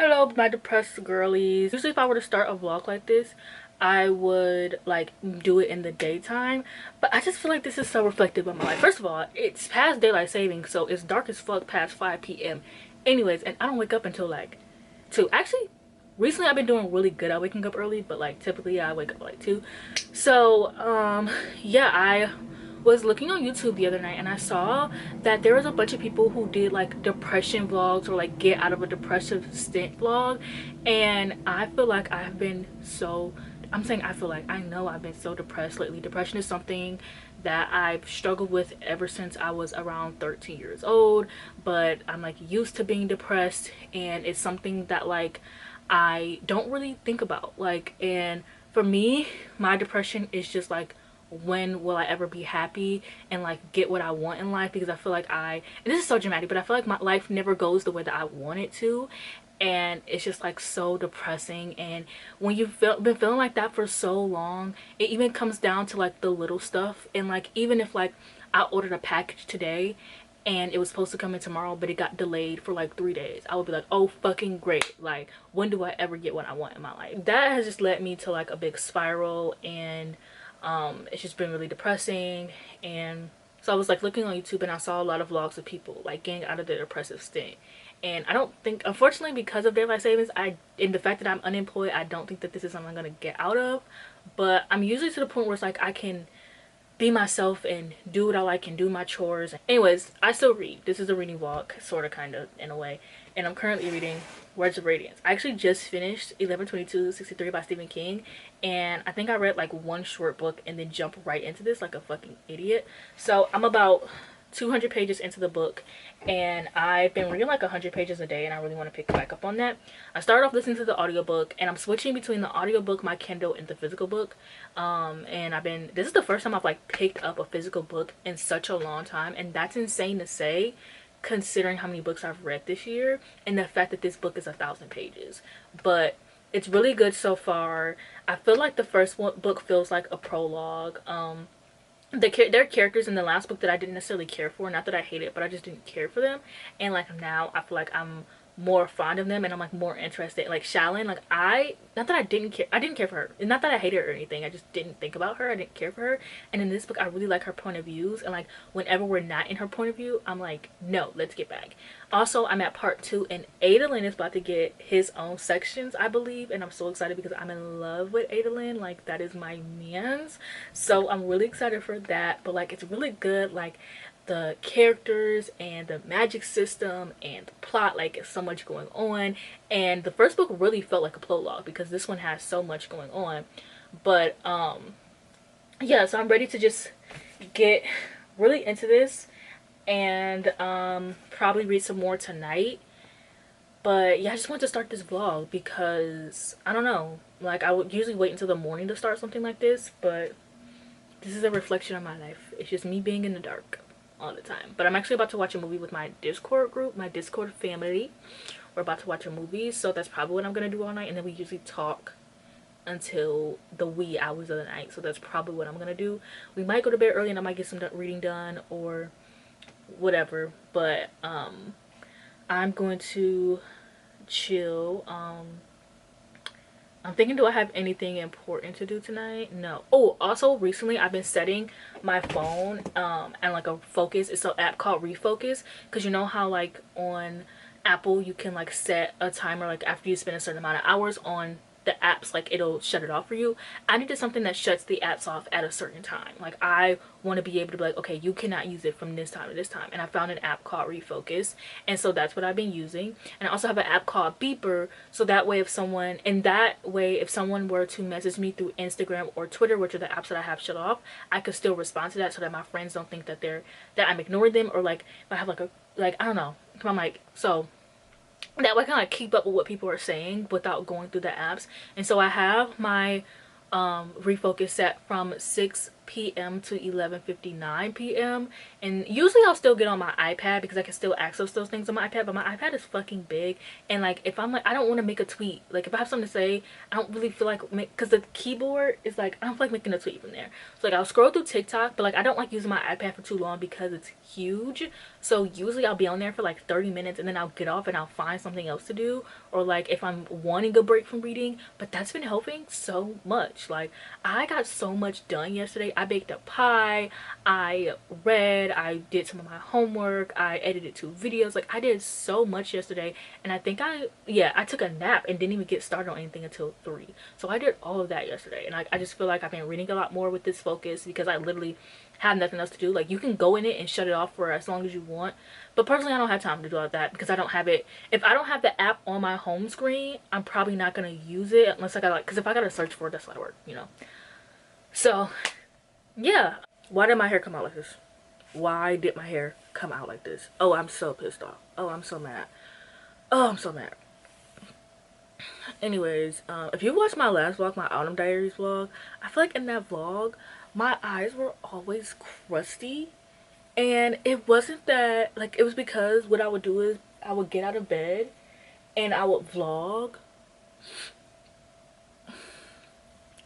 Hello, my depressed girlies. Usually if I were to start a vlog like this, I would like do it in the daytime, but I just feel like this is so reflective of my life. First of all, it's past daylight savings, so it's dark as fuck past 5 p.m. anyways, and I don't wake up until like 2. Actually, recently I've been doing really good at waking up early, but like typically I wake up at like 2. So yeah, I was looking on YouTube the other night and I saw that there was a bunch of people who did like depression vlogs or like get out of a depressive stint vlog, and I feel like I've been so, I'm saying I feel like, I know I've been so depressed lately. Depression is something that I've struggled with ever since I was around 13 years old, but I'm like used to being depressed, and it's something that like I don't really think about. Like, and for me, my depression is just like, when will I ever be happy and like get what I want in life? Because I feel like and this is so dramatic, but I feel like my life never goes the way that I want it to, and it's just like so depressing. And when you've been feeling like that for so long, it even comes down to like the little stuff. And like, even if like I ordered a package today and it was supposed to come in tomorrow but it got delayed for like 3 days, I would be like, oh fucking great, like when do I ever get what I want in my life? That has just led me to like a big spiral, and it's just been really depressing. And so I was like looking on YouTube and I saw a lot of vlogs of people like getting out of their depressive state. And I don't think, unfortunately, because of daylight savings, in the fact that I'm unemployed, I don't think that this is something I'm gonna get out of. But I'm usually to the point where it's like I can be myself and do what I like and do my chores. Anyways, I still read. This is a reading vlog, sort of, kind of, in a way. And I'm currently reading Words of Radiance. I actually just finished 11/22/63 by Stephen King, and I think I read like one short book and then jumped right into this like a fucking idiot. So I'm about 200 pages into the book, and I've been reading like 100 pages a day, and I really want to pick back up on that. I started off listening to the audiobook, and I'm switching between the audiobook, my Kindle, and the physical book. And this is the first time I've like picked up a physical book in such a long time, and that's insane to say considering how many books I've read this year and the fact that this book is 1,000 pages. But it's really good so far. I feel like the first book feels like a prologue. There are characters in the last book that I didn't necessarily care for. Not that I hate it, but I just didn't care for them. And like now I feel like I'm more fond of them and I'm like more interested. Like Shallon, like not that I didn't care for her. It's not that I hated her or anything. I just didn't think about her. I didn't care for her. And in this book I really like her point of views, and like whenever we're not in her point of view, I'm like, no, let's get back. Also, I'm at part 2 and Adolin is about to get his own sections, I believe, and I'm so excited because I'm in love with Adolin. Like, that is my man's. So I'm really excited for that. But like, it's really good. Like, the characters and the magic system and the plot, like, it's so much going on. And the first book really felt like a prologue because this one has so much going on. But yeah, so I'm ready to just get really into this and probably read some more tonight. But yeah, I just wanted to start this vlog because I don't know, like I would usually wait until the morning to start something like this, but this is a reflection of my life. It's just me being in the dark all the time. But I'm actually about to watch a movie with my Discord group, my Discord family. We're about to watch a movie, so that's probably what I'm gonna do all night. And then we usually talk until the wee hours of the night, so that's probably what I'm gonna do. We might go to bed early and I might get some reading done or whatever, but I'm going to chill. I'm thinking, do I have anything important to do tonight? No. Oh, also recently I've been setting my phone and like a focus. It's an app called Refocus, because you know how like on Apple you can like set a timer, like after you spend a certain amount of hours on the apps, like it'll shut it off for you. I needed something that shuts the apps off at a certain time. Like I want to be able to be like, okay, you cannot use it from this time to this time. And I found an app called Refocus, and so that's what I've been using. And I also have an app called Beeper, so that way if someone were to message me through Instagram or Twitter, which are the apps that I have shut off, I could still respond to that so that my friends don't think that I'm ignoring them, or like if I have like I don't know, I'm like, so that way I kind of keep up with what people are saying without going through the apps. And so I have my refocus set from 6 p.m. to 11:59 p.m. and usually I'll still get on my iPad because I can still access those things on my iPad, but my iPad is fucking big, and like if I'm like I don't want to make a tweet, like if I have something to say, I don't really feel like because the keyboard is like I don't feel like making a tweet from there. So like I'll scroll through TikTok, but like I don't like using my iPad for too long because it's huge. So usually I'll be on there for like 30 minutes and then I'll get off and I'll find something else to do, or like if I'm wanting a break from reading. But that's been helping so much. Like I got so much done yesterday. I baked a pie, I read, I did some of my homework, I edited 2 videos. Like I did so much yesterday, and I think I took a nap and didn't even get started on anything until 3. So I did all of that yesterday, and I just feel like I've been reading a lot more with this focus because I literally have nothing else to do. Like you can go in it and shut it off for as long as you want, but personally I don't have time to do all that because I don't have it. If I don't have the app on my home screen, I'm probably not gonna use it unless I got like, because if I gotta search for it, that's a lot of work, you know. So yeah, why did my hair come out like this? Why did my hair come out like this? Oh, I'm so pissed off. Oh, I'm so mad. Oh, I'm so mad. Anyways, if you watched my last vlog, my autumn diaries vlog, I feel like in that vlog my eyes were always crusty, and it wasn't that, like, it was because what I would do is I would get out of bed and I would vlog,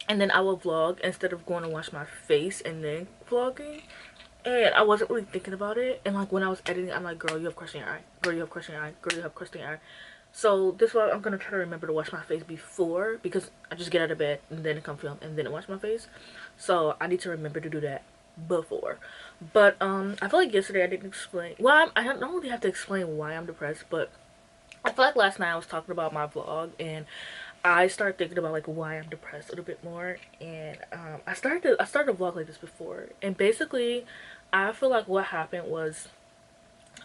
and then I would vlog instead of going to wash my face and then vlogging, and I wasn't really thinking about it. And like when I was editing, I'm like, girl, you have crusty eye, girl, you have crusty eye, girl, you have crusty eye. So this vlog I'm gonna try to remember to wash my face before, because I just get out of bed and then come film and then wash my face. So I need to remember to do that before. But I feel like yesterday I didn't explain, well, I don't really have to explain why I'm depressed, but I feel like last night I was talking about my vlog and I started thinking about like why I'm depressed a little bit more. And I started a vlog like this before, and basically I feel like what happened was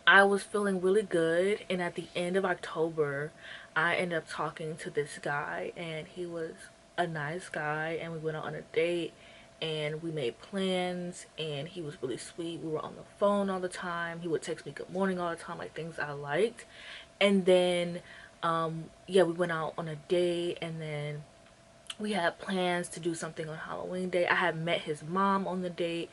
I was feeling really good, and at the end of October I ended up talking to this guy, and he was a nice guy, and we went out on a date and we made plans, and he was really sweet. We were on the phone all the time. He would text me good morning all the time, like things I liked. And then yeah, we went out on a date, and then we had plans to do something on Halloween day. I had met his mom on the date.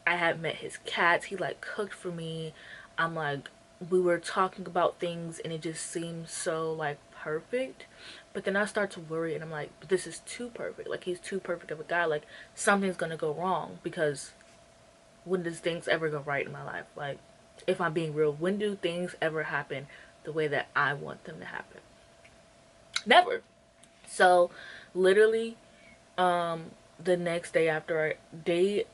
I had met his cats. He like cooked for me. I'm like, we were talking about things and it just seemed so like perfect. But then I start to worry, and I'm like, but this is too perfect. Like he's too perfect of a guy. Like something's gonna go wrong, because when does things ever go right in my life? Like, if I'm being real, when do things ever happen the way that I want them to happen? Never. So literally the next day after our date,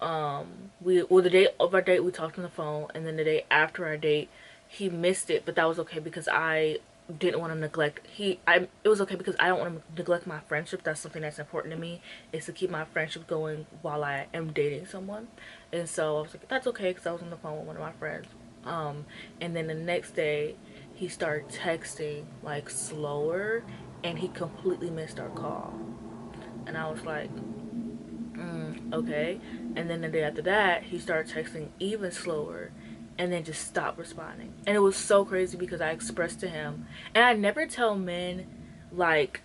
the day of our date we talked on the phone, and then the day after our date he missed it, but that was okay because I didn't want to neglect it was okay because I don't want to neglect my friendship. That's something that's important to me, is to keep my friendship going while I am dating someone. And so I was like, that's okay, because I was on the phone with one of my friends. And then the next day he started texting like slower, and he completely missed our call, and I was like, okay. And then the day after that he started texting even slower, and then just stopped responding. And it was so crazy because I expressed to him, and I never tell men, like,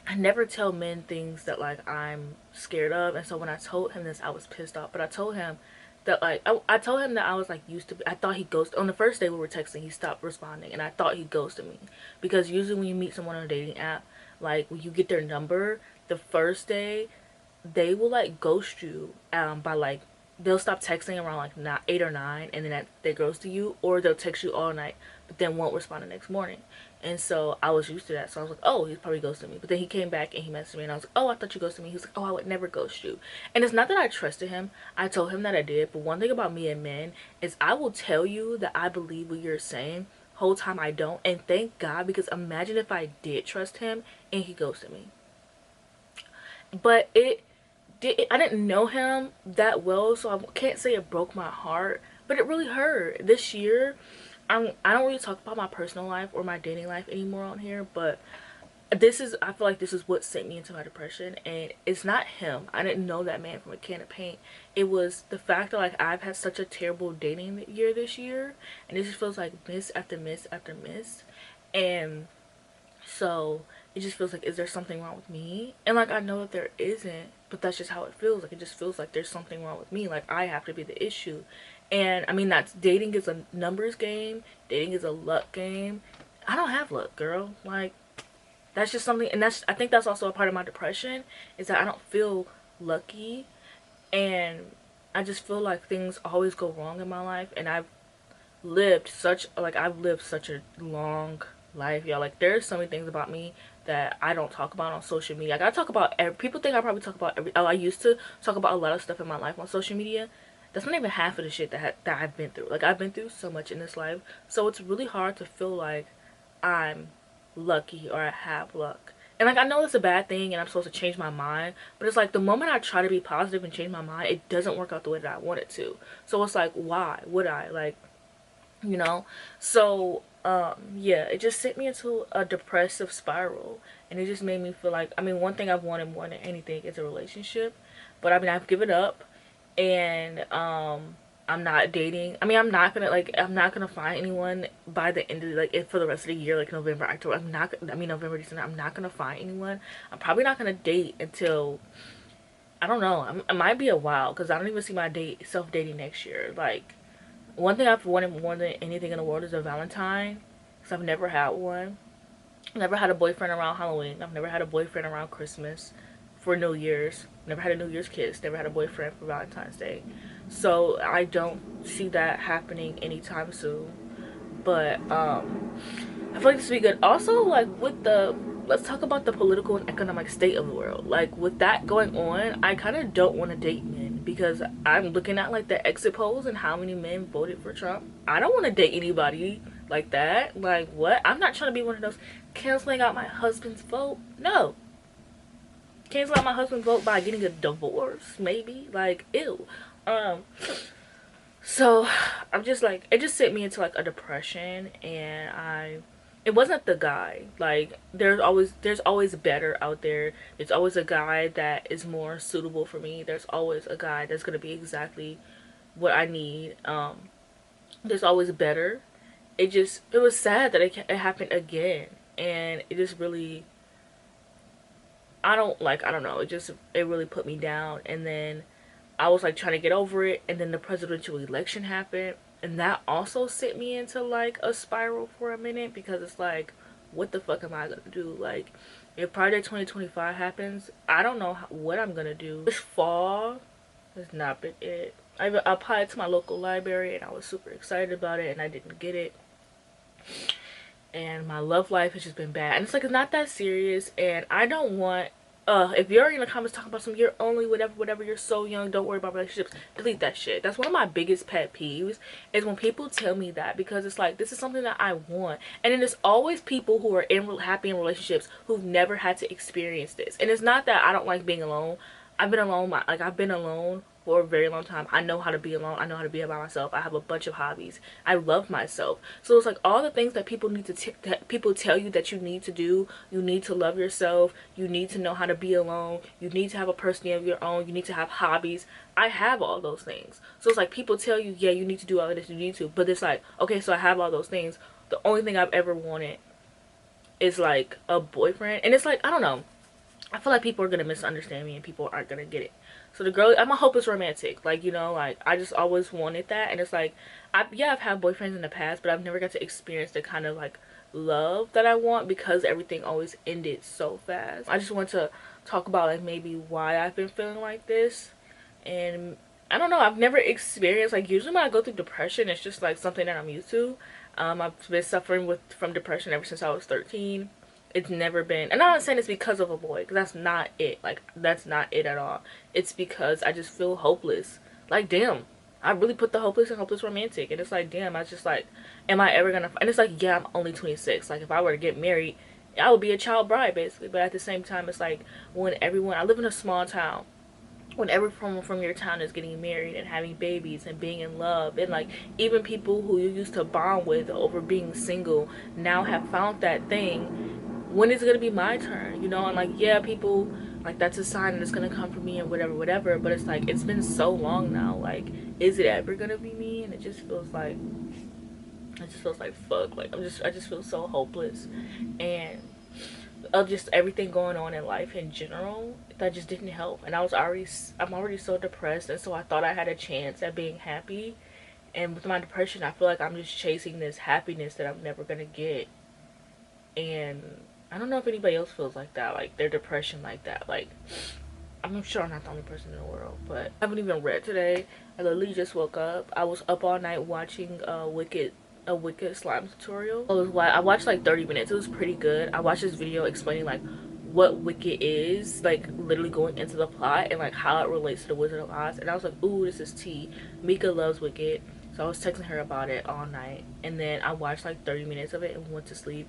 I never tell men things that like I'm scared of. And so when I told him this, I was pissed off. But I told him that like I told him that I was like used to be, I thought he ghosted on the first day we were texting. He stopped responding, and I thought he ghosted me, because usually when you meet someone on a dating app, like when you get their number the first day, they will like ghost you by like, they'll stop texting around like 8 or 9, and then they ghost you, or they'll text you all night but then won't respond the next morning. And so I was used to that, so I was like, oh, he's probably ghosted me. But then he came back and he messaged me, and I was like, oh, I thought you ghosted me. He was like, oh, I would never ghost you. And it's not that I trusted him, I told him that I did. But one thing about me and men is I will tell you that I believe what you're saying, whole time I don't. And thank God, because imagine if I did trust him and he ghosted me. But I didn't know him that well, so I can't say it broke my heart, but it really hurt. This year, I don't really talk about my personal life or my dating life anymore on here, but I feel like this is what sent me into my depression. And it's not him. I didn't know that man from a can of paint. It was the fact that like I've had such a terrible dating year this year, and it just feels like miss after miss after miss. And so it just feels like, is there something wrong with me? And like I know that there isn't, but that's just how it feels. Like, it just feels like there's something wrong with me. Like, I have to be the issue. And I mean, that's dating is a numbers game. Dating is a luck game. I don't have luck, girl. Like, that's just something, and I think that's also a part of my depression, is that I don't feel lucky, and I just feel like things always go wrong in my life, and I've lived such a long life, y'all. Like, there's so many things about me that I don't talk about on social media. Like, I talk about people think I probably talk about I used to talk about a lot of stuff in my life on social media. That's not even half of the shit that I've been through. Like, I've been through so much in this life, so it's really hard to feel like I'm lucky or I have luck. And like, I know it's a bad thing and I'm supposed to change my mind, but it's like the moment I try to be positive and change my mind, it doesn't work out the way that I want it to. So it's like, why would I? Like, you know? So yeah, it just sent me into a depressive spiral, and it just made me feel like, I mean, one thing I've wanted more than anything is a relationship, but I mean, I've given up, and I'm not dating. I mean, I'm not gonna find anyone by the end of for the rest of the year, like November, October. November, December. I'm not gonna find anyone. I'm probably not gonna date until, I don't know. It might be a while, because I don't even see my self dating next year. Like, one thing I've wanted more than anything in the world is a Valentine, because I've never had one. I've never had a boyfriend around Halloween. I've never had a boyfriend around Christmas, for New Year's. Never had a New Year's kiss. Never had a boyfriend for Valentine's Day. So I don't see that happening anytime soon. But I feel like this would be good. Also, like, let's talk about the political and economic state of the world. Like, with that going on, I kind of don't want to date men, because I'm looking at like the exit polls and how many men voted for Trump. I don't want to date anybody like that. Like, what? I'm not trying to be one of those canceling out my husband's vote. No. Cancel out my husband's vote by getting a divorce, maybe. Like, ew. So I'm just like, it just sent me into like a depression, and it wasn't the guy. Like, there's always better out there. There's always a guy that is more suitable for me. There's always a guy that's gonna be exactly what I need. There's always better. It was sad that it happened again, and it just really, I don't know, it really put me down. And then I was like trying to get over it, and then the presidential election happened, and that also sent me into like a spiral for a minute, because it's like, what the fuck am I gonna do? Like, if Project 2025 happens, I don't know what I'm gonna do. This fall has not been it. I applied to my local library, and I was super excited about it, and I didn't get it. And my love life has just been bad, and it's like, it's not that serious, and I don't want, if you're in the comments talking about you're only whatever, you're so young, don't worry about relationships, delete that shit. That's one of my biggest pet peeves, is when people tell me that, because it's like, this is something that I want. And then there's always people who are happy in relationships who've never had to experience this. And it's not that I don't like being alone. I've been alone for a very long time. I know how to be alone. I know how to be by myself. I have a bunch of hobbies. I love myself. So it's like, all the things that people that people tell you that you need to do. You need to love yourself. You need to know how to be alone. You need to have a personality of your own. You need to have hobbies. I have all those things. So it's like, people tell you, yeah, you need to do all of this. You need to. But it's like, okay, so I have all those things. The only thing I've ever wanted is like a boyfriend. And it's like, I don't know. I feel like people are gonna misunderstand me, and people aren't gonna get it. So the girl, I'm a hopeless romantic. Like, you know, like, I just always wanted that. And it's like, I've had boyfriends in the past, but I've never got to experience the kind of like love that I want, because everything always ended so fast. I just want to talk about like maybe why I've been feeling like this. And I don't know, I've never experienced, like, usually when I go through depression, it's just like something that I'm used to. I've been suffering from depression ever since I was 13. It's never been, and I'm not saying it's because of a boy, because that's not it. Like, that's not it at all. It's because I just feel hopeless. Like, damn, I really put the hopeless and hopeless romantic, and it's like, damn, I just like, am I ever gonna, and it's like, yeah, I'm only 26. Like, if I were to get married, I would be a child bride, basically. But at the same time, it's like, when everyone, I live in a small town, when everyone from your town is getting married and having babies and being in love, and like, even people who you used to bond with over being single now have found that thing, when is it gonna be my turn, you know? And like, yeah, people, like, that's a sign that it's gonna come for me and whatever, but it's like, it's been so long now. Like, is it ever gonna be me? And it just feels like fuck. Like, I just feel so hopeless. And of just everything going on in life in general that just didn't help. And I'm already so depressed, and so I thought I had a chance at being happy. And with my depression, I feel like I'm just chasing this happiness that I'm never gonna get. And I don't know if anybody else feels like that, like their depression like that. Like, I'm sure I'm not the only person in the world, but I haven't even read today. I literally just woke up. I was up all night watching a Wicked slime tutorial. I watched like 30 minutes. It was pretty good. I watched this video explaining like what Wicked is, like literally going into the plot and like how it relates to the Wizard of Oz. And I was like, ooh, this is tea. Mika loves Wicked, so I was texting her about it all night. And then I watched like 30 minutes of it and went to sleep.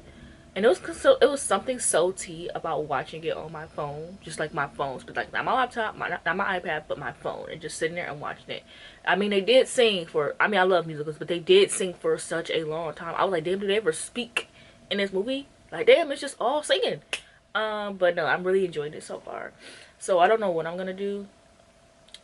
And it was something so tea about watching it on my phone, just like my phones, but like not my laptop, not my iPad, but my phone, and just sitting there and watching it. I mean, they did sing for, I mean, I love musicals, but they did sing for such a long time. I was like, damn, do they ever speak in this movie? Like, damn, it's just all singing. But no, I'm really enjoying it so far. So I don't know what I'm gonna do.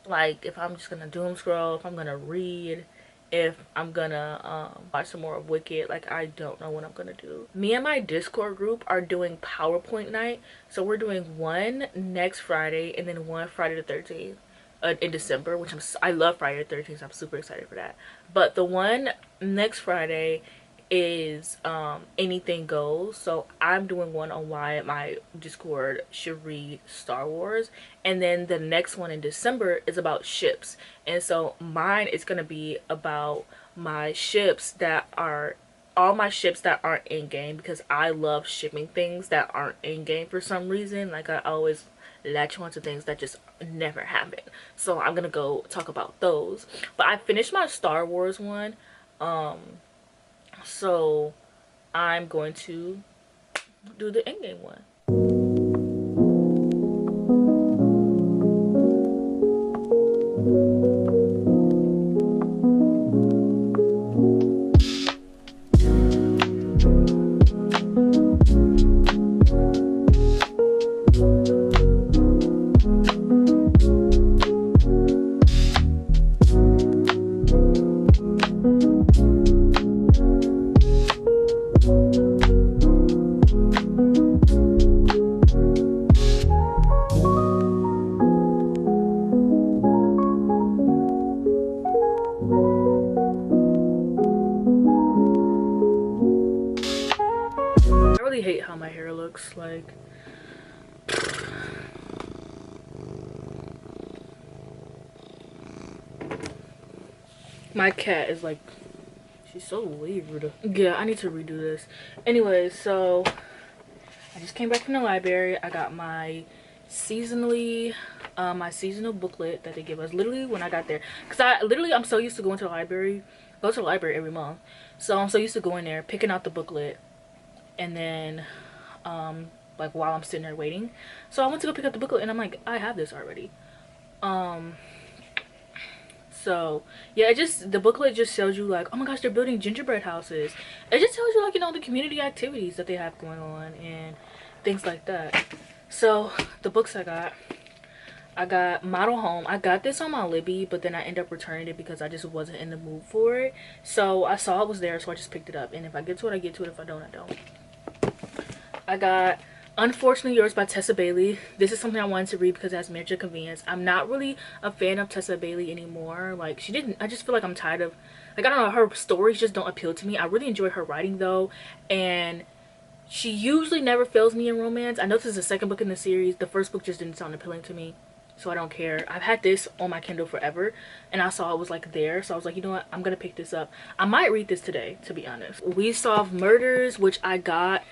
Like, if I'm just gonna doom scroll, if I'm gonna read, if I'm gonna watch some more of Wicked. Like, I don't know what I'm gonna do. Me and my Discord group are doing PowerPoint night, so we're doing one next Friday and then one Friday the 13th in December, which I love Friday the 13th, so I'm super excited for that. But the one next Friday is anything goes. So I'm doing one on why my Discord should read Star Wars, and then the next one in December is about ships. And so mine is gonna be about my ships that are all my ships that aren't in game, because I love shipping things that aren't in game for some reason. Like, I always latch onto things that just never happen. So I'm gonna go talk about those. But I finished my Star Wars one, so I'm going to do the endgame one. I really hate how my hair looks. Like, my cat is like, she's so weird. Yeah, I need to redo this. Anyway, so I just came back from the library. I got my my seasonal booklet that they give us literally when I got there, because I'm so used to going to the library. Go to the library every month, so I'm so used to going there, picking out the booklet, and then like while I'm sitting there waiting. So I went to go pick up the booklet and I'm like, I have this already. So yeah, the booklet just shows you like, oh my gosh, they're building gingerbread houses. It just tells you like, you know, the community activities that they have going on and things like that. So the books I got Model Home. I got this on my Libby, but then I ended up returning it because I just wasn't in the mood for it. So I saw it was there, so I just picked it up. And if I get to it, I get to it. If I don't, I don't. I got Unfortunately Yours by Tessa Bailey. This is something I wanted to read because it has marriage of convenience. I'm not really a fan of Tessa Bailey anymore. Like, I just feel like I'm tired of, like, I don't know, her stories just don't appeal to me. I really enjoy her writing though, and she usually never fails me in romance. I know this is the second book in the series. The first book just didn't sound appealing to me, so I don't care. I've had this on my Kindle forever, and I saw it was like there, so I was like, you know what, I'm gonna pick this up. I might read this today, to be honest. We Solve Murders, which I got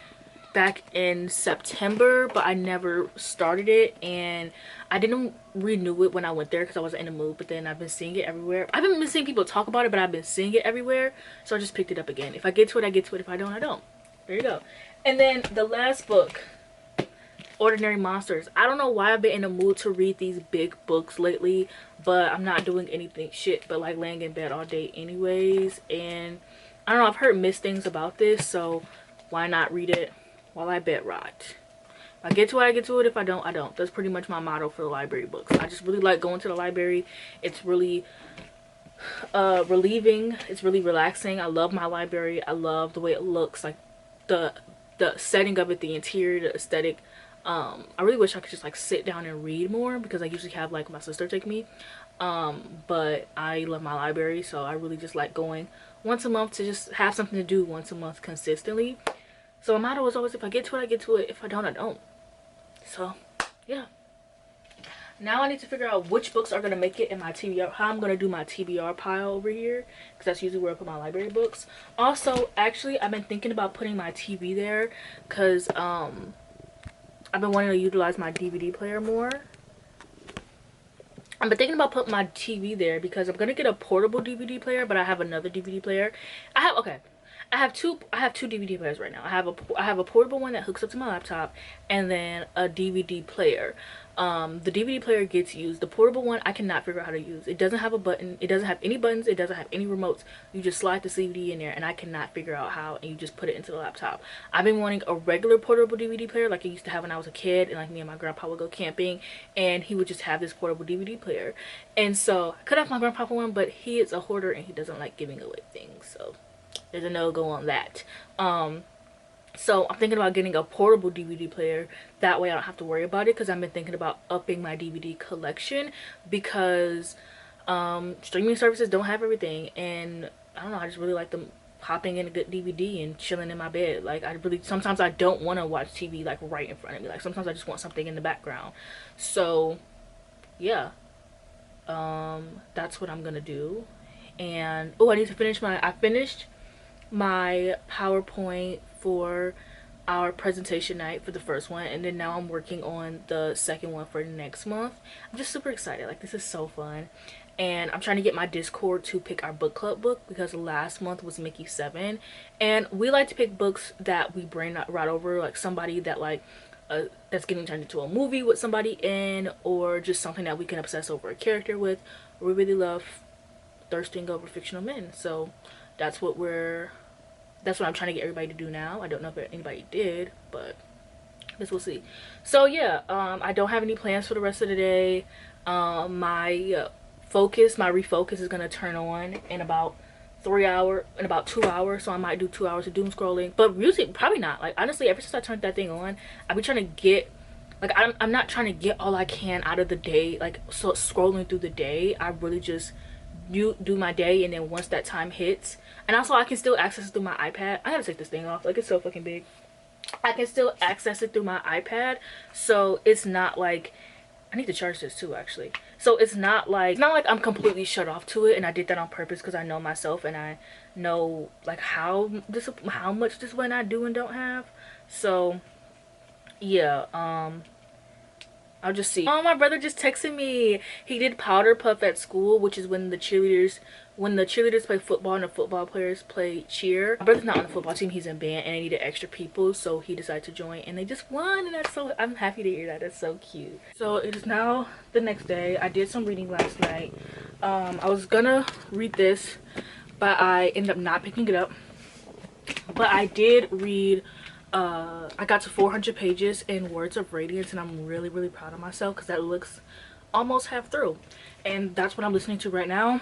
back in September, but I never started it, and I didn't renew it when I went there because I wasn't in the mood. But then I've been seeing it everywhere. I haven't been seeing people talk about it, but I've been seeing it everywhere, so I just picked it up again. If I get to it, I get to it. If I don't, I don't. There you go. And then the last book, Ordinary Monsters. I don't know why I've been in the mood to read these big books lately, but I'm not doing anything shit but like laying in bed all day anyways. And I don't know, I've heard mixed things about this, so why not read it while I bed rot? If I get to it, I get to it. If I don't, I don't. That's pretty much my motto for the library books. I just really like going to the library. It's really relieving. It's really relaxing. I love my library. I love the way it looks. Like, the the setting of it, the interior, the aesthetic. I really wish I could just like sit down and read more, because I usually have like my sister take me. But I love my library, so I really just like going once a month to just have something to do once a month consistently. So my motto is always, if I get to it, I get to it. If I don't, I don't. So yeah. Now I need to figure out which books are going to make it in my TBR, how I'm going to do my TBR pile over here, because that's usually where I put my library books. Also, actually, I've been thinking about putting my TV there, because I've been wanting to utilize my DVD player more. I've been thinking about putting my TV there because I'm going to get a portable DVD player, but I have another DVD player. I have two DVD players right now. I have a portable one that hooks up to my laptop, and then a DVD player. The DVD player gets used. The portable one I cannot figure out how to use. It doesn't have a button. It doesn't have any buttons. It doesn't have any remotes. You just slide the CD in there, and I cannot figure out how, and you just put it into the laptop. I've been wanting a regular portable DVD player like I used to have when I was a kid, and like me and my grandpa would go camping, and he would just have this portable DVD player. And so I could have my grandpa one, but he is a hoarder and he doesn't like giving away things, so there's a no-go on that. So I'm thinking about getting a portable DVD player. That way I don't have to worry about it, because I've been thinking about upping my DVD collection, because streaming services don't have everything, and I don't know, I just really like them popping in a good DVD and chilling in my bed. Like, sometimes I don't want to watch TV like right in front of me. Like, sometimes I just want something in the background. So yeah, that's what I'm gonna do. And oh, I finished my PowerPoint for our presentation night for the first one, and then now I'm working on the second one for next month. I'm just super excited. Like, this is so fun. And I'm trying to get my Discord to pick our book club book, because last month was Mickey 7, and we like to pick books that we brain right over, like somebody that like that's getting turned into a movie with somebody in, or just something that we can obsess over a character with. We really love thirsting over fictional men, so that's what I'm trying to get everybody to do now. I don't know if anybody did, but I guess we'll see. So yeah, I don't have any plans for the rest of the day. My refocus is gonna turn on in about 2 hours, so I might do 2 hours of doom scrolling, but usually probably not. Like, honestly, ever since I turned that thing on, I've been trying to get, like, I'm not trying to get all I can out of the day, like, so scrolling through the day. I really just do my day, and then once that time hits, and also I can still access it through my iPad. I gotta take this thing off, like, it's so fucking big. I can still access it through my iPad, so it's not like, I need to charge this too, actually. So it's not like I'm completely shut off to it, and I did that on purpose because I know myself, and I know like how much discipline I do and don't have. So yeah, I'll just see. Oh, my brother just texted me. He did powder puff at school, which is when the cheerleaders play football and the football players play cheer. My brother's not on the football team, he's in band, and they needed extra people, so he decided to join, and they just won, and I'm happy to hear that. That's so cute. So it is now the next day. I did some reading last night. I was gonna read this, but I ended up not picking it up. But I did read, I got to 400 pages in Words of Radiance, and I'm really, really proud of myself, because that looks almost half through. And that's what I'm listening to right now.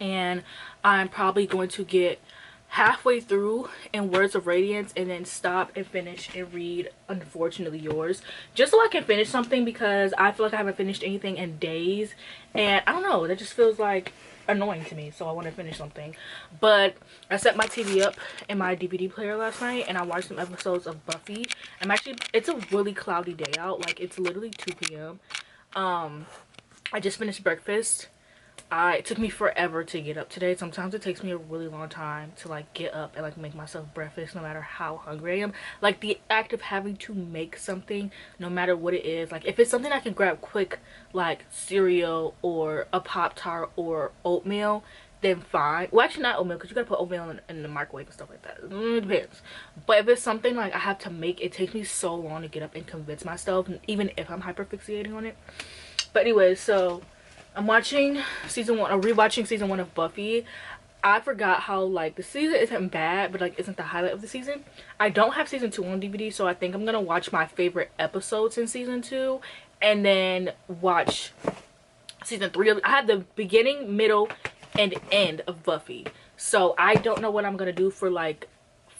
And I'm probably going to get halfway through in Words of Radiance, and then stop and finish and read Unfortunately Yours, just so I can finish something, because I feel like I haven't finished anything in days, and I don't know, that just feels like annoying to me, so I want to finish something. But I set my TV up in my DVD player last night, and I watched some episodes of Buffy. It's a really cloudy day out, like it's literally 2 p.m. I just finished breakfast. It took me forever to get up today. Sometimes it takes me a really long time to like get up and like make myself breakfast, no matter how hungry I am. Like, the act of having to make something, no matter what it is, like if it's something I can grab quick, like cereal or a Pop-Tart or oatmeal, then fine. Well, actually not oatmeal, because you gotta put oatmeal in the microwave and stuff like that. It depends. But if it's something like I have to make, it takes me so long to get up and convince myself, even if I'm hyperfixating on it. But anyway, so I'm watching season 1, or rewatching season 1 of Buffy. I forgot how like the season isn't bad, but like isn't the highlight of the season. I don't have season 2 on DVD, so I think I'm gonna watch my favorite episodes in season 2, and then watch season 3 of, I have the beginning, middle, and end of Buffy. So I don't know what I'm gonna do for like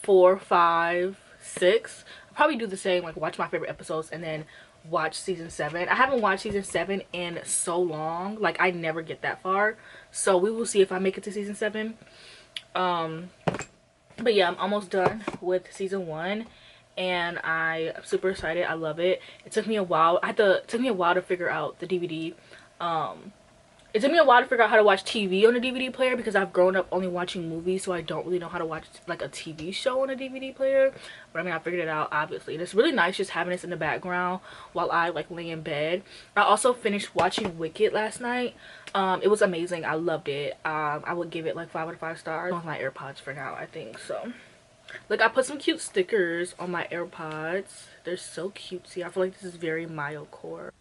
4, 5, 6. I'll probably do the same, like watch my favorite episodes and then watch season 7. I haven't watched season 7 in so long. Like, I never get that far. So we will see if I make it to season 7. But yeah, I'm almost done with season 1 and I'm super excited. I love it. It took me a while. It took me a while to figure out the DVD. It took me a while to figure out how to watch TV on a DVD player because I've grown up only watching movies, so I don't really know how to watch like a TV show on a DVD player. But I mean, I figured it out, obviously. And it's really nice just having this in the background while I like lay in bed. I also finished watching Wicked last night. It was amazing. I loved it. I would give it like 5 out of 5 stars. On my AirPods for now, I think. So look, I put some cute stickers on my AirPods. They're so cutesy. I feel like this is very Mildcore.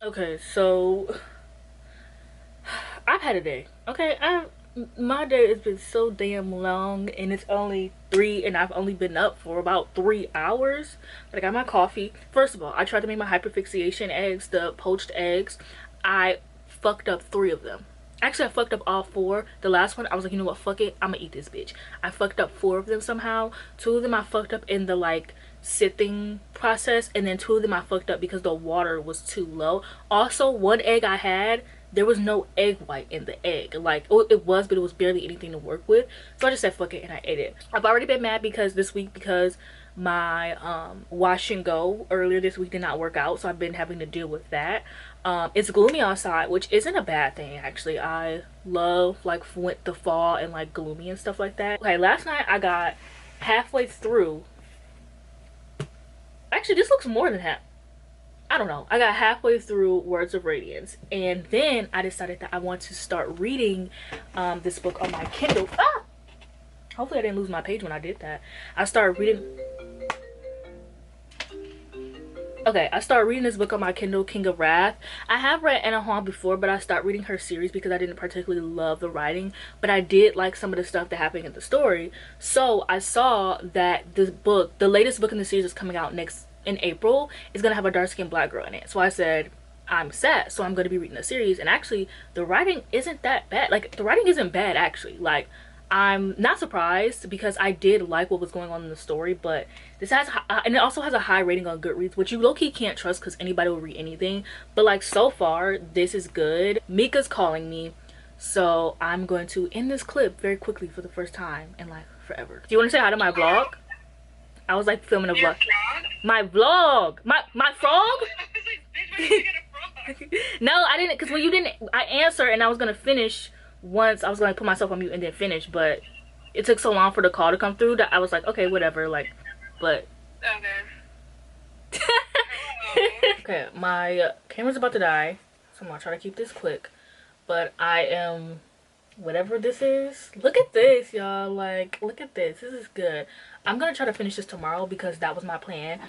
Okay, so I've had a day. Okay, my day has been so damn long and it's only 3 and I've only been up for about 3 hours. But I got my coffee. First of all, I tried to make my hyperfixation eggs, the poached eggs. I fucked up 3 of them. Actually, I fucked up all 4. The last one, I was like, you know what, fuck it, I'm gonna eat this bitch. I fucked up 4 of them somehow. 2 of them I fucked up in the like sifting process, and then 2 of them I fucked up because the water was too low. Also, 1 egg I had, there was no egg white in the egg. Like, oh, it was, but it was barely anything to work with. So I just said fuck it and I ate it. I've already been mad because this week, because my wash and go earlier this week did not work out, so I've been having to deal with that. It's gloomy outside, which isn't a bad thing actually. I love like the fall and like gloomy and stuff like that. Okay, last night I got halfway through. Actually, this looks more than half. I don't know. I got halfway through Words of Radiance, and then I decided that I want to start reading this book on my Kindle. Ah! Hopefully I didn't lose my page when I did that. I started reading this book on my Kindle, King of Wrath. I have read Anna Hall before, but I stopped reading her series because I didn't particularly love the writing, but I did like some of the stuff that happened in the story. So I saw that this book, the latest book in the series, is coming out in April. Is gonna have a dark-skinned black girl in it. So I said, I'm sad, so I'm gonna be reading the series. And actually, the writing isn't that bad. Like, the writing isn't bad actually. Like, I'm not surprised because I did like what was going on in the story, but this has and it also has a high rating on Goodreads, which you low-key can't trust because anybody will read anything. But like, so far this is good. Mika's calling me, so I'm going to end this clip very quickly for the first time in like forever. Do you want to say hi to my vlog? I was like filming a vlog. My vlog, my frog. No, I didn't, because when you didn't, I answered and I was gonna finish. Once I was going to put myself on mute and then finish, but it took so long for the call to come through that I was like, okay, whatever. Like, but okay. Okay, my camera's about to die, so I'm gonna try to keep this quick. But I am, whatever this is, look at this, y'all. Like, look at this. This is good. I'm gonna try to finish this tomorrow because that was my plan.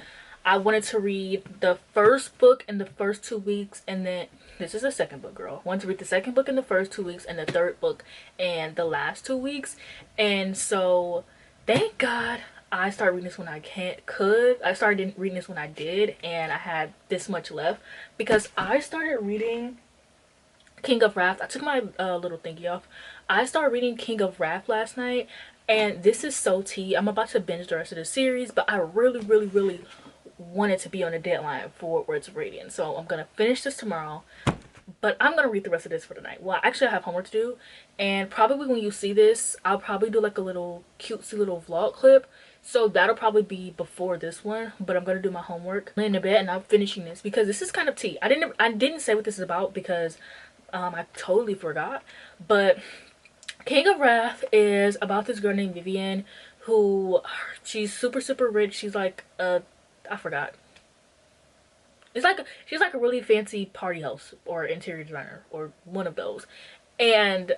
I wanted to read the first book in the first 2 weeks, and then this is the second book, girl. I wanted to read the second book in the first 2 weeks and the third book in the last 2 weeks. And so thank God I started reading this when I I started reading this when I did, and I had this much left because I started reading King of Wrath. I took my little thingy off. I started reading King of Wrath last night, and this is so tea. I'm about to binge the rest of the series, but I really wanted to be on a deadline for Words of Radiance, so I'm gonna finish this tomorrow, but I'm gonna read the rest of this for tonight. Well, actually I have homework to do, and probably when you see this, I'll probably do like a little cutesy little vlog clip, so that'll probably be before this one. But I'm gonna do my homework, lay in the bed, and I'm finishing this because this is kind of tea. I didn't say what this is about because I totally forgot. But King of Wrath is about this girl named Vivian who, she's super rich. She's like I forgot. It's like she's like a really fancy party host or interior designer or one of those. And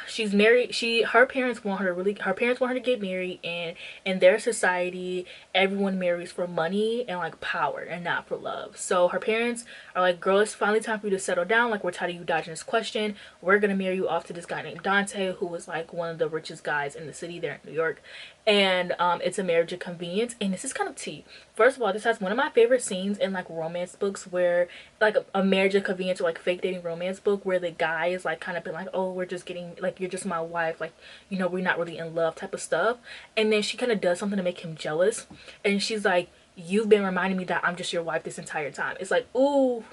she's married. Her parents want her to really, her parents want her to get married, and in their society everyone marries for money and like power and not for love. So her parents are like, girl, it's finally time for you to settle down. Like, we're tired of you dodging this question. We're gonna marry you off to this guy named Dante, who was like one of the richest guys in the city there in New York. And it's a marriage of convenience, and this is kind of tea. First of all, this has one of my favorite scenes in like romance books, where like a marriage of convenience or like fake dating romance book, where the guy is like kind of been like, oh, we're just getting, like, you're just my wife, like, you know, we're not really in love type of stuff. And then she kind of does something to make him jealous, and she's like, you've been reminding me that I'm just your wife this entire time. It's like, ooh,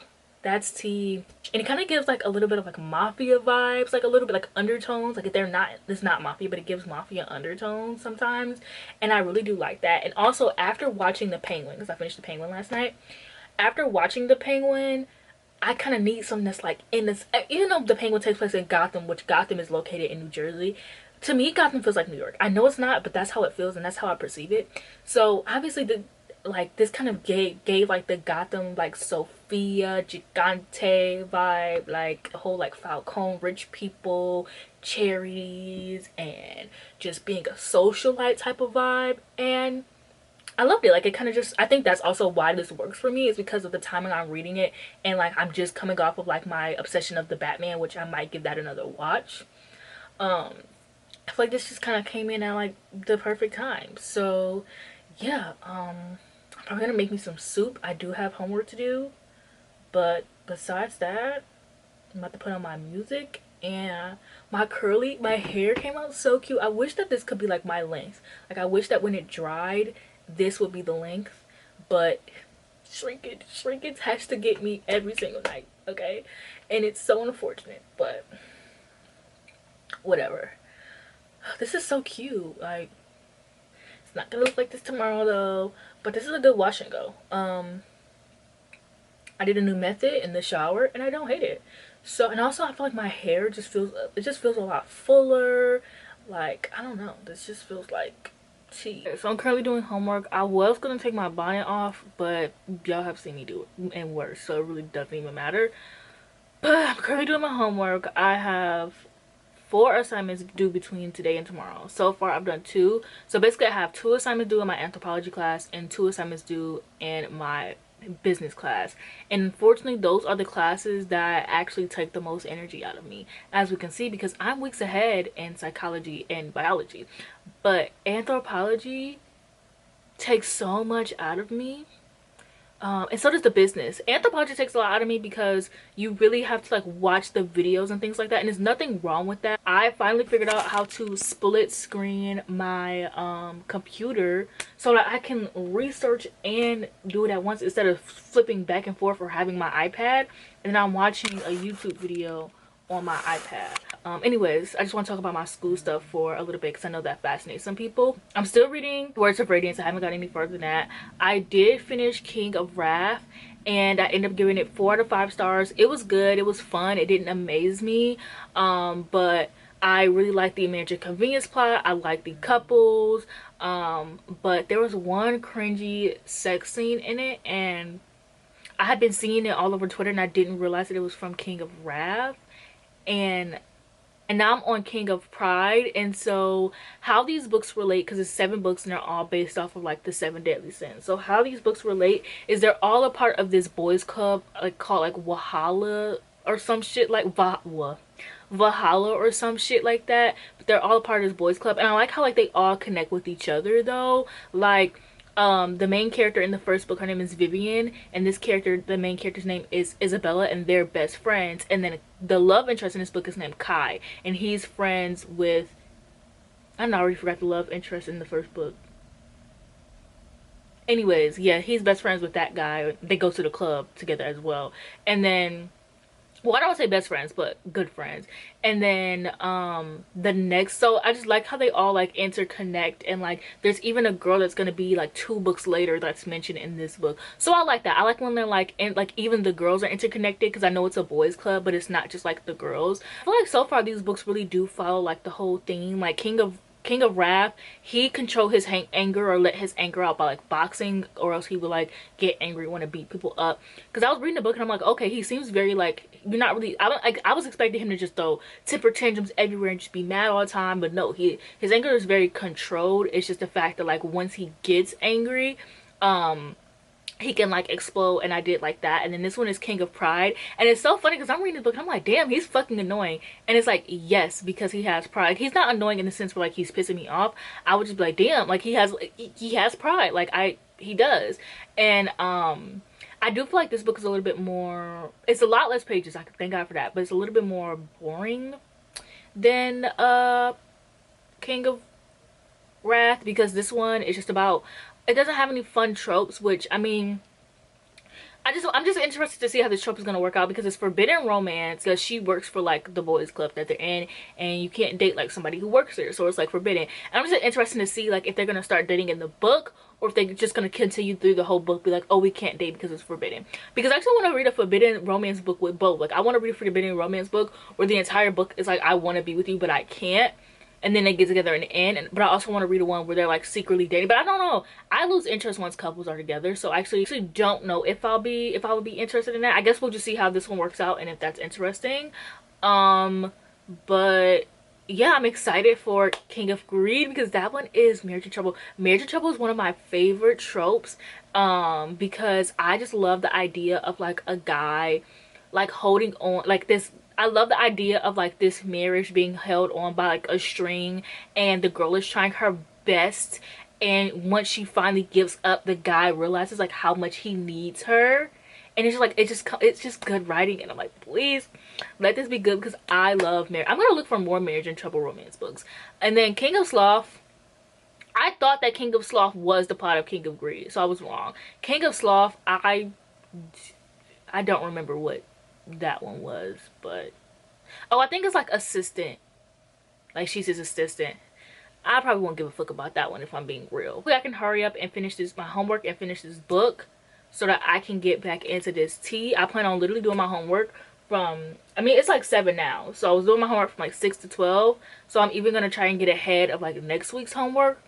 that's tea. And it kind of gives like a little bit of like mafia vibes, like a little bit like undertones. Like, if they're not, it's not mafia, but it gives mafia undertones sometimes, and I really do like that. And also, after watching The Penguin, because I finished The Penguin last night, after watching The Penguin, I kind of need something that's like in this, even though The Penguin takes place in Gotham, which Gotham is located in New Jersey, to me Gotham feels like New York. I know it's not, but that's how it feels and that's how I perceive it. So obviously the, like, this kind of gave like the Gotham, like, Sophia Gigante vibe, like a whole like Falcone, rich people, charities, and just being a socialite type of vibe. And I loved it. Like, it kind of just, I think that's also why this works for me, is because of the timing I'm reading it, and like I'm just coming off of like my obsession of the Batman, which I might give that another watch. I feel like this just kind of came in at like the perfect time. So yeah, I'm probably gonna make me some soup. I do have homework to do, but besides that, I'm about to put on my music. And my hair came out so cute. I wish that this could be like my length. Like, I wish that when it dried, this would be the length, but shrinkage has to get me every single night, okay? And it's so unfortunate, but whatever. This is so cute. Like, it's not gonna look like this tomorrow though, but this is a good wash and go. I did a new method in the shower and I don't hate it. So, and also I feel like my hair just feels, it just feels a lot fuller. Like, I don't know, this just feels like tea. So I'm currently doing homework. I was gonna take my bonnet off, but y'all have seen me do it and worse, so it really doesn't even matter. But I'm currently doing my homework. I have 4 assignments due between today and tomorrow. So far I've done 2. So basically I have 2 assignments due in my anthropology class and 2 assignments due in my business class. And unfortunately, those are the classes that actually take the most energy out of me, as we can see, because I'm weeks ahead in psychology and biology. But anthropology takes so much out of me, and so does the business. Anthropology takes a lot out of me because you really have to like watch the videos and things like that, and there's nothing wrong with that. I finally figured out how to split screen my computer so that I can research and do it at once, instead of flipping back and forth or having my iPad and then I'm watching a YouTube video on my iPad. Anyways, I just want to talk about my school stuff for a little bit because I know that fascinates some people. I'm still reading Words of Radiance. I haven't got any further than that. I did finish King of Wrath and I ended up giving it 4 out of 5 stars. It was good. It was fun. It didn't amaze me, but I really liked the American convenience plot. I liked the couples, but there was one cringy sex scene in it, and I had been seeing it all over Twitter and I didn't realize that it was from King of Wrath. And now I'm on King of Pride. And so how these books relate, because it's 7 books and they're all based off of like the 7 deadly sins. So how these books relate is they're all a part of this boys club, like called like Wahala or some shit, like Valhalla or some shit like that. But they're all a part of this boys club, and I like how like they all connect with each other though. Like, the main character in the first book, her name is Vivian, and this character, the main character's name is Isabella, and they're best friends. And then the love interest in this book is named Kai, and he's friends with, I already forgot the love interest in the first book. Anyways, yeah, he's best friends with that guy. They go to the club together as well. And then, well, I don't want to say best friends, but good friends. And then the next, so I just like how they all like interconnect, and like there's even a girl that's gonna be like 2 books later that's mentioned in this book. So I like that. I like when they're like, and like even the girls are interconnected, because I know it's a boys club, but it's not just like the girls. I feel like so far these books really do follow like the whole theme. Like King King of Wrath, he control his anger or let his anger out by like boxing, or else he would like get angry, want to beat people up. Because I was reading the book and I'm like, okay, he seems very like, you're not really, I don't like, I was expecting him to just throw temper tantrums everywhere and just be mad all the time, but no, his anger is very controlled. It's just the fact that like once he gets angry, he can like explode, and I did like that. And then this one is King of Pride, and it's so funny because I'm reading the book and I'm like, damn, he's fucking annoying. And it's like, yes, because he has pride. He's not annoying in the sense where like he's pissing me off. I would just be like, damn, like he has pride, like he does. And I do feel like this book is a little bit more, it's a lot less pages, I thank God for that, but it's a little bit more boring than King of Wrath, because this one is just about, it doesn't have any fun tropes, which I mean, I'm just interested to see how this trope is going to work out, because it's forbidden romance, because she works for like the boys club that they're in, and you can't date like somebody who works there, so it's like forbidden. And I'm just interested to see like if they're going to start dating in the book, or if they're just going to continue through the whole book, be like, oh, we can't date because it's forbidden. Because I actually want to read a forbidden romance book with both. Like I want to read a forbidden romance book where the entire book is like, I want to be with you but I can't, and then they get together in the end. But I also want to read a one where they're like secretly dating. But I don't know, I lose interest once couples are together, so I actually don't know if I would be interested in that. I guess we'll just see how this one works out and if that's interesting. But yeah, I'm excited for King of Greed, because that one is marriage and trouble. Marriage and trouble is one of my favorite tropes, because I just love the idea of like a guy like holding on like this. I love the idea of like this marriage being held on by like a string, and the girl is trying her best, and once she finally gives up, the guy realizes like how much he needs her. And it's just like, it's just good writing, and I'm like, please let this be good, because I love marriage. I'm gonna look for more marriage and trouble romance books. And then King of Sloth, I thought that King of Sloth was the plot of King of Greed, so I was wrong. King of Sloth, I don't remember what that one was, but oh, I think it's like assistant, like she's his assistant. I probably won't give a fuck about that one if I'm being real. Hopefully I can hurry up and finish my homework and finish this book so that I can get back into this tea. I plan on literally doing my homework from, I mean, it's like 7 now, so I was doing my homework from like 6 to 12, so I'm even gonna try and get ahead of like next week's homework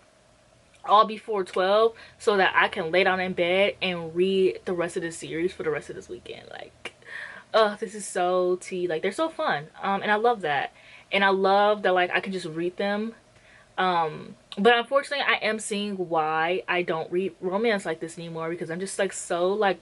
all before 12, so that I can lay down in bed and read the rest of the series for the rest of this weekend. Like, oh, this is so tea. Like, they're so fun, and I love that. And I love that like I can just read them. But unfortunately I am seeing why I don't read romance like this anymore, because I'm just like so like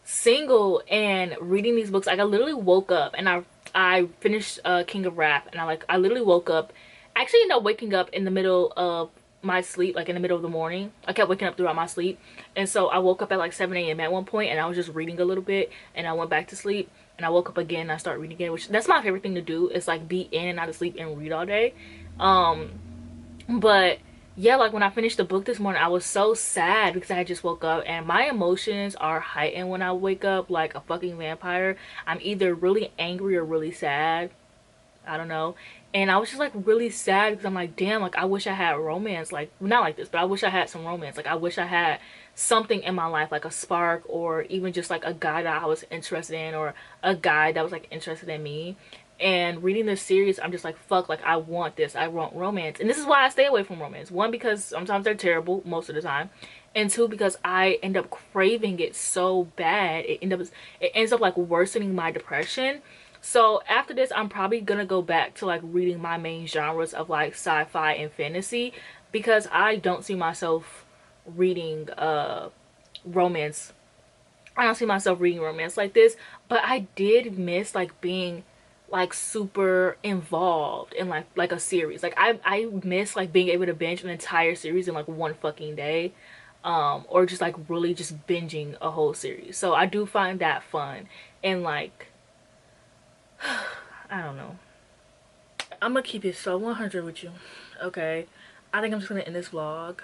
single and reading these books. Like I literally woke up and I finished King of Wrath, and I literally woke up, I actually ended up waking up in the middle of my sleep, like in the middle of the morning. I kept waking up throughout my sleep, and so I woke up at like 7 a.m. at one point, and I was just reading a little bit, and I went back to sleep, and I woke up again and I started reading again, which that's my favorite thing to do, is like be in and out of sleep and read all day. But yeah, like when I finished the book this morning, I was so sad because I just woke up, and my emotions are heightened when I wake up like a fucking vampire. I'm either really angry or really sad, I don't know. And I was just like really sad because I'm like, damn, like I wish I had romance, like not like this, but I wish I had some romance. Like I wish I had something in my life, like a spark, or even just like a guy that I was interested in, or a guy that was like interested in me. And reading this series, I'm just like, fuck, like I want this, I want romance. And this is why I stay away from romance. One, because sometimes they're terrible most of the time, and two, because I end up craving it so bad, it ends up like worsening my depression. So after this, I'm probably gonna go back to like reading my main genres of like sci-fi and fantasy, because I don't see myself reading romance. I don't see myself reading romance like this. But I did miss like being like super involved in like a series. Like I miss like being able to binge an entire series in like one fucking day, or just like really just binging a whole series. So I do find that fun. And like I don't know, I'm gonna keep it so 100 with you, okay? I think I'm just gonna end this vlog.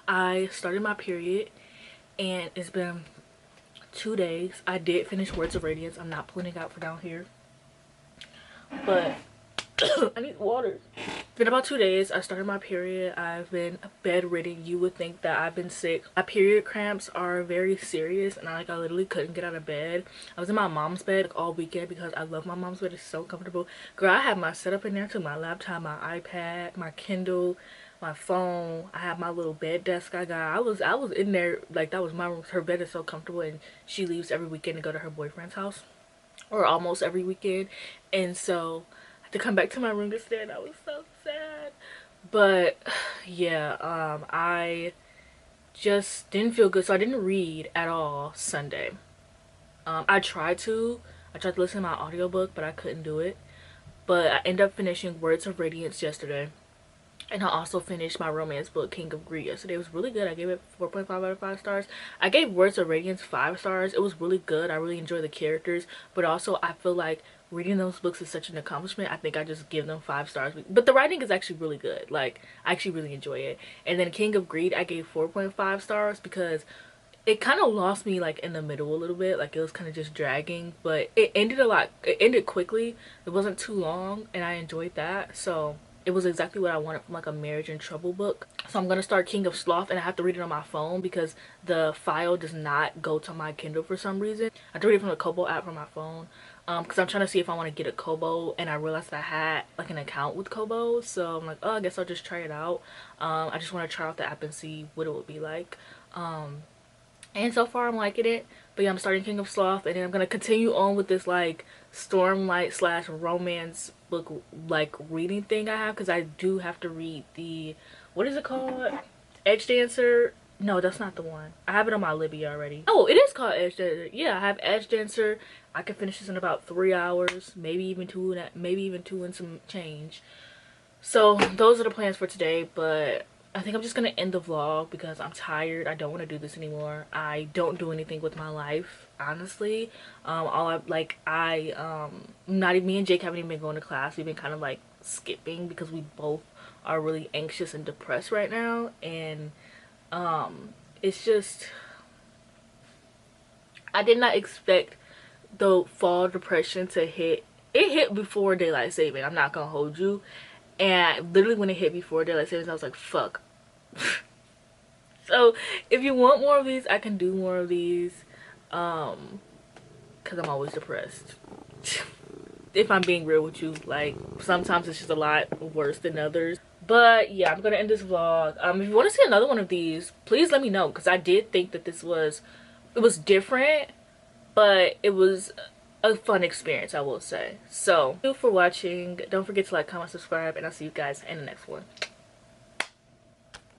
I started my period and it's been 2 days. I did finish Words of Radiance. I'm not pulling it out for down here, but I need water. It's been about 2 days. I started my period. I've been bedridden. You would think that I've been sick. My period cramps are very serious, and I literally couldn't get out of bed. I was in my mom's bed like, all weekend because I love my mom's bed. It's so comfortable. Girl, I have my setup in there too. My laptop, my iPad, my Kindle, my phone. I have my little bed desk I got. I was in there like that was my room. Her bed is so comfortable, and she leaves every weekend to go to her boyfriend's house, or almost every weekend. And so I had to come back to my room yesterday, and I was so sad. But yeah, I just didn't feel good, so I didn't read at all Sunday. I tried to listen to my audiobook, but I couldn't do it. But I ended up finishing Words of Radiance yesterday, and I also finished my romance book, King of Greed, yesterday. It was really good. I gave it 4.5 out of 5 stars. I gave Words of Radiance 5 stars. It was really good. I really enjoyed the characters. But also, I feel like reading those books is such an accomplishment. I think I just give them 5 stars. But the writing is actually really good. Like, I actually really enjoy it. And then King of Greed, I gave 4.5 stars because it kind of lost me like in the middle a little bit. Like, it was kind of just dragging. But it ended quickly. It wasn't too long, and I enjoyed that. So it was exactly what I wanted from like a marriage and trouble book. So I'm gonna start King of Sloth, and I have to read it on my phone because the file does not go to my Kindle for some reason. I have to read it from the Kobo app from my phone, because I'm trying to see if I want to get a Kobo, and I realized I had like an account with Kobo, so I'm like, oh, I guess I'll just try it out. I just want to try out the app and see what it would be like. And so far I'm liking it. But yeah, I'm starting King of Sloth, and then I'm gonna continue on with this like Stormlight slash romance book like reading thing I have, because I do have to read the, what is it called, Edge Dancer. No, that's not the one. I have it on my Libby already. Oh, it is called Edge Dancer. Yeah, I have Edge Dancer. I can finish this in about 3 hours, maybe even two and some change. So those are the plans for today, but I think I'm just gonna end the vlog because I'm tired. I don't want to do this anymore. I don't do anything with my life, honestly. All I like, not even, me and Jake haven't even been going to class. We've been kind of like skipping because we both are really anxious and depressed right now, and it's just, I did not expect the fall depression to hit. It hit before daylight saving, I'm not gonna hold you. And literally when it hit before daylight savings, I was like, fuck. So if you want more of these, I can do more of these, because I'm always depressed. If I'm being real with you, like sometimes it's just a lot worse than others. But yeah, I'm gonna end this vlog. If you want to see another one of these, please let me know, because I did think that it was different, but it was a fun experience, I will say. So thank you for watching. Don't forget to like, comment, subscribe, and I'll see you guys in the next one.